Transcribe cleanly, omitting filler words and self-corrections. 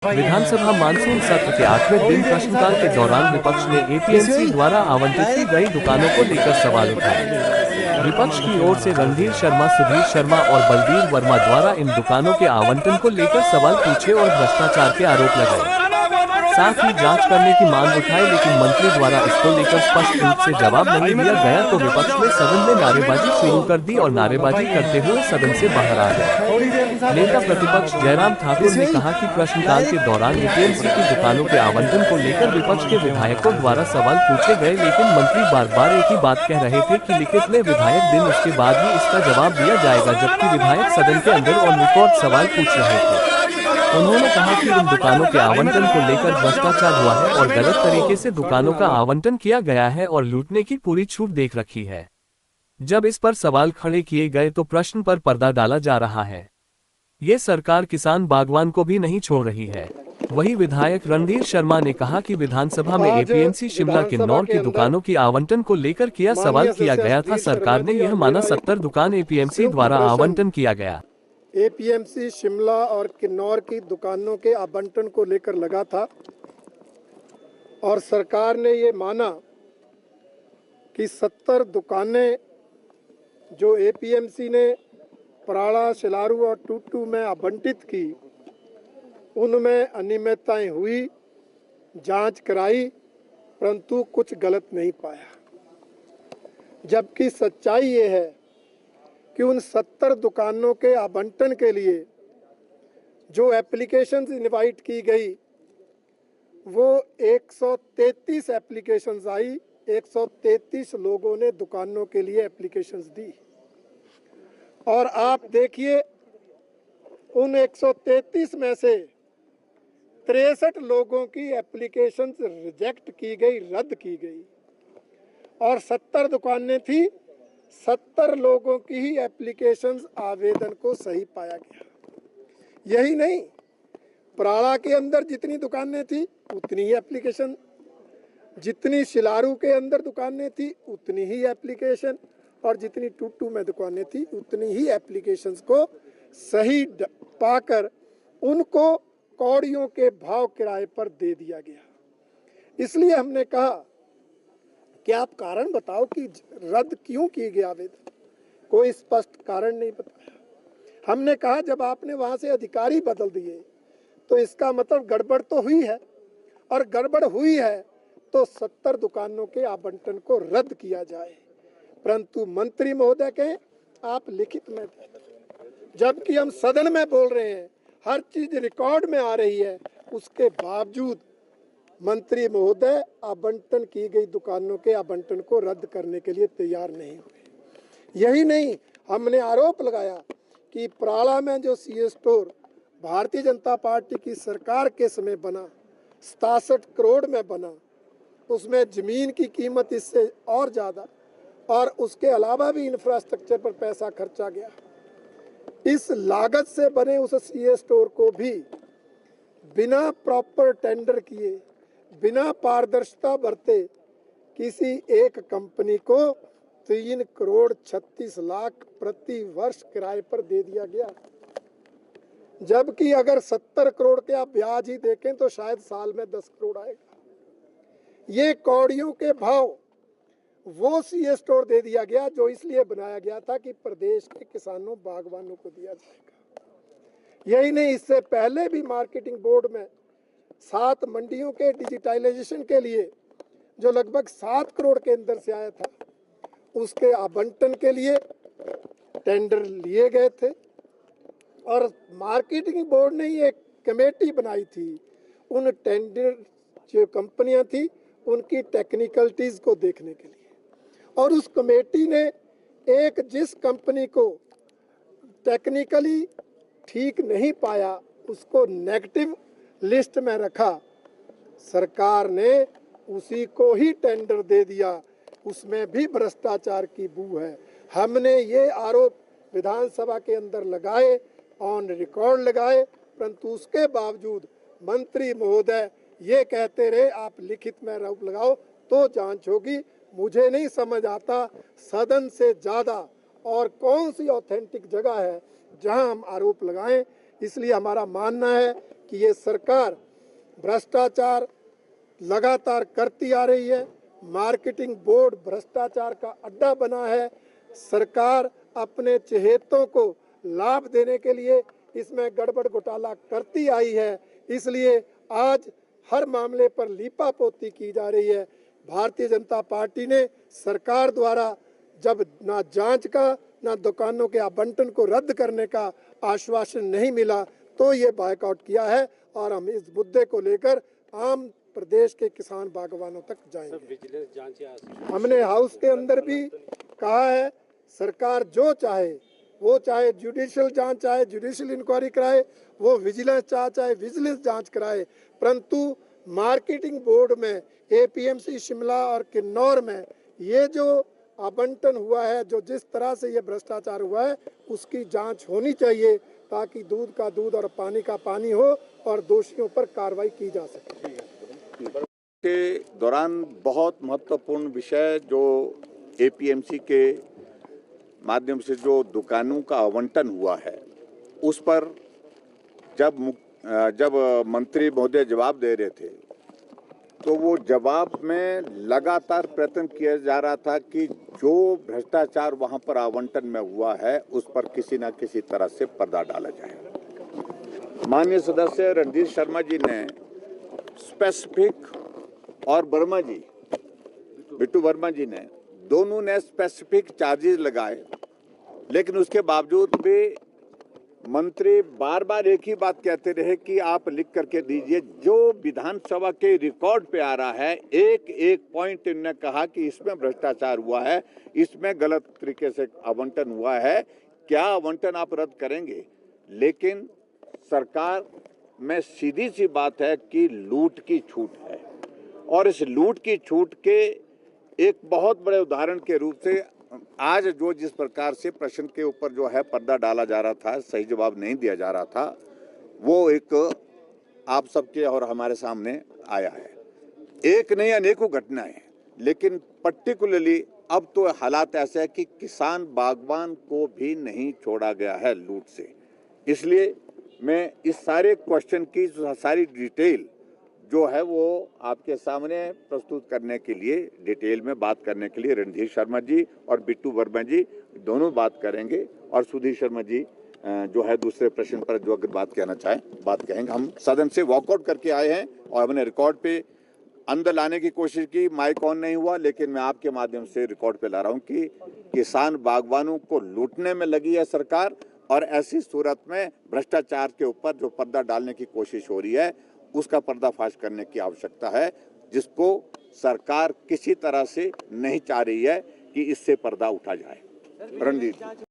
विधानसभा monsoon सत्र के 8वें दिन प्रश्नकाल के दौरान विपक्ष ने एपीएमसी द्वारा आवंटित की गई दुकानों को लेकर सवाल उठाए। विपक्ष की ओर से रणधीर शर्मा, सुधीर शर्मा और बलबीर वर्मा द्वारा इन दुकानों के आवंटन को लेकर सवाल पूछे और भ्रष्टाचार के आरोप लगाए। साथ ही जांच करने की मांग उठाई, लेकिन मंत्री द्वारा इसको लेकर स्पष्ट रूप से जवाब नहीं दिया गया तो विपक्ष ने सदन में नारेबाजी शुरू कर दी और नारेबाजी करते हुए सदन से बाहर आ गए। नेता प्रतिपक्ष जयराम ठाकुर ने कहा कि प्रश्नकाल के दौरान एपीएमसी की दुकानों के आवंटन को लेकर विपक्ष के विधायकों द्वारा सवाल पूछे गए, लेकिन मंत्री बार बार एक ही बात कह रहे थे कि लिखित में विधायक दिन उसके बाद ही इसका जवाब दिया जाएगा, जबकि विधायक सदन के अंदर ऑन रिकॉर्ड सवाल पूछ रहे थे। उन्होंने कहा कि इन दुकानों के आवंटन को लेकर भ्रष्टाचार हुआ है और गलत तरीके से दुकानों का आवंटन किया गया है और लूटने की पूरी छूट देख रखी है। जब इस पर सवाल खड़े किए गए तो प्रश्न पर पर्दा डाला जा रहा है। ये सरकार किसान बागवान को भी नहीं छोड़ रही है। वही विधायक रणधीर शर्मा ने कहा कि विधानसभा में एपीएमसी शिमला किन्नौर की दुकानों की आवंटन को लेकर किया सवाल किया गया था। सरकार ने यह माना 70 दुकान एपीएमसी द्वारा आवंटन किया गया। एपीएमसी शिमला और किन्नौर की दुकानों के आवंटन को लेकर लगा था और सरकार ने ये माना कि 70 दुकानें जो एपीएमसी ने पराड़ा, शिलारू और टूटू में आवंटित की, उनमें अनियमितताएं हुई, जांच कराई, परंतु कुछ गलत नहीं पाया। जबकि सच्चाई ये है कि उन 70 दुकानों के आवंटन के लिए जो एप्लीकेशंस इनवाइट की गई वो 133 एप्लीकेशंस आई। 133 लोगों ने दुकानों के लिए एप्लीकेशंस दी और आप देखिए उन 133 में से 63 लोगों की एप्लीकेशंस रिजेक्ट की गई, रद्द की गई और 70 दुकानें थी। 70 लोगों की ही एप्लीकेशंस आवेदन को सही पाया गया। यही नहीं, पराड़ा के अंदर जितनी दुकानें थी उतनी ही एप्लीकेशन, जितनी शिलारू के अंदर दुकानें थी उतनी ही एप्लीकेशन और जितनी टूटू में दुकानें थी उतनी ही एप्लीकेशंस को सही पाकर उनको कौड़ियों के भाव किराए पर दे दिया गया। इसलिए हमने कहा कि आप कारण बताओ कि रद्द क्यों किए गए आवेदन। कोई स्पष्ट कारण नहीं बताया। हमने कहा जब आपने वहां से अधिकारी बदल दिए तो इसका मतलब गड़बड़ तो हुई है और गड़बड़ हुई है तो 70 दुकानों के आवंटन को रद्द किया जाए। परंतु मंत्री महोदय कहें आप लिखित में, जबकि हम सदन में बोल रहे हैं, हर चीज रिकॉर्ड में आ रही है, उसके बावजूद मंत्री महोदय आवंटन की गई दुकानों के आवंटन को रद्द करने के लिए तैयार नहीं हुए। यही नहीं, हमने आरोप लगाया कि पराड़ा में जो CA store Bharatiya Janata party की सरकार के समय बना, 67 करोड़ में बना, उसमें जमीन की कीमत इससे और ज़्यादा और उसके अलावा भी इंफ्रास्ट्रक्चर पर पैसा खर्चा गया। इस लागत से बने उस सीए स्टोर को भी बिना प्रॉपर टेंडर किए, बिना पारदर्शिता बरते किसी एक कंपनी को 3 करोड़ 36 लाख प्रति वर्ष किराए पर दे दिया गया। जबकि अगर 70 करोड़ के आप ब्याज ही देखें तो शायद साल में 10 करोड़ आएगा। ये कौड़ियों के भाव वो सीए स्टोर दे दिया गया जो इसलिए बनाया गया था कि प्रदेश के किसानों बागवानों को दिया जाएगा। यही नहीं, इससे पहले भी मार्केटिंग बोर्ड में 7 मंडियों के डिजिटाइजेशन के लिए जो लगभग 7 करोड़ के अंदर से आया था, उसके आवंटन के लिए टेंडर लिए गए थे और मार्केटिंग बोर्ड ने एक कमेटी बनाई थी उन टेंडर जो कंपनियां थी उनकी टेक्निकलिटीज को देखने के लिए, और उस कमेटी ने एक जिस कंपनी को टेक्निकली ठीक नहीं पाया उसको नेगेटिव लिस्ट में रखा। सरकार ने उसी को ही टेंडर दे दिया, उसमें भी भ्रष्टाचार की बू है। हमने ये आरोप विधानसभा के अंदर लगाए, ऑन रिकॉर्ड लगाए, परंतु उसके बावजूद मंत्री महोदय ये कहते रहे आप लिखित में आरोप लगाओ तो जांच होगी। मुझे नहीं समझ आता सदन से ज़्यादा और कौन सी ऑथेंटिक जगह है जहां हम आरोप लगाएं। इसलिए हमारा मानना है कि ये सरकार भ्रष्टाचार लगातार करती आ रही है। मार्केटिंग बोर्ड भ्रष्टाचार का अड्डा बना है। सरकार अपने चहेतों को लाभ देने के लिए इसमें गड़बड़ घोटाला करती आई है। इसलिए आज हर मामले पर लीपापोती की जा रही है। भारतीय जनता पार्टी ने सरकार द्वारा जब ना जांच का ना दुकानों के आवंटन को रद्द करने का आश्वासन नहीं मिला तो ये बायकॉट किया है और हम इस मुद्दे को लेकर आम प्रदेश के किसान बागवानों तक जाएंगे। हमने हाउस के अंदर भी कहा है, सरकार जो चाहे वो चाहे जुडिशियल जांच चाहे जुडिशियल इंक्वायरी कराए, वो विजिलेंस चाहे विजिलेंस जांच कराए, परंतु मार्केटिंग बोर्ड में एपीएमसी शिमला और किन्नौर में ये जो आवंटन हुआ है, जो जिस तरह से ये भ्रष्टाचार हुआ है, उसकी जांच होनी चाहिए ताकि दूध का दूध और पानी का पानी हो और दोषियों पर कार्रवाई की जा सके। के दौरान बहुत महत्वपूर्ण विषय जो एपीएमसी के माध्यम से जो दुकानों का आवंटन हुआ है, उस पर जब मंत्री महोदय जवाब दे रहे थे तो वो जवाब में लगातार प्रयत्न किया जा रहा था कि जो भ्रष्टाचार वहां पर आवंटन में हुआ है उस पर किसी न किसी तरह से पर्दा डाला जाए। माननीय सदस्य रणधीर शर्मा जी ने स्पेसिफिक और बिट्टू वर्मा जी ने दोनों ने स्पेसिफिक चार्जेस लगाए, लेकिन उसके बावजूद भी मंत्री बार बार एक ही बात कहते रहे कि आप लिख करके दीजिए। जो विधानसभा के रिकॉर्ड पे आ रहा है, एक एक पॉइंट इन्होंने कहा कि इसमें भ्रष्टाचार हुआ है, इसमें गलत तरीके से आवंटन हुआ है, क्या आवंटन आप रद्द करेंगे। लेकिन सरकार में सीधी सी बात है कि लूट की छूट है, और इस लूट की छूट के एक बहुत बड़े उदाहरण के रूप से आज जो जिस प्रकार से प्रश्न के ऊपर जो है पर्दा डाला जा रहा था, सही जवाब नहीं दिया जा रहा था, वो एक आप सबके और हमारे सामने आया है। एक नहीं अनेकों घटनाएं, लेकिन पर्टिकुलरली अब तो हालात ऐसे है कि किसान बागवान को भी नहीं छोड़ा गया है लूट से। इसलिए मैं इस सारे क्वेश्चन की सारी डिटेल जो है वो आपके सामने प्रस्तुत करने के लिए, डिटेल में बात करने के लिए रणधीर शर्मा जी और बिट्टू वर्मा जी दोनों बात करेंगे, और सुधीर शर्मा जी जो है दूसरे प्रश्न पर जो अगर बात कहना चाहें बात कहेंगे। हम सदन से वॉकआउट करके आए हैं और हमने रिकॉर्ड पे अंदर लाने की कोशिश की, माइक ऑन नहीं हुआ, लेकिन मैं आपके माध्यम से रिकॉर्ड पे ला रहा हूँ कि किसान बागवानों को लूटने में लगी है सरकार, और ऐसी सूरत में भ्रष्टाचार के ऊपर जो पर्दा डालने की कोशिश हो रही है उसका पर्दाफाश करने की आवश्यकता है, जिसको सरकार किसी तरह से नहीं चाह रही है कि इससे पर्दा उठा जाए। रणजीत।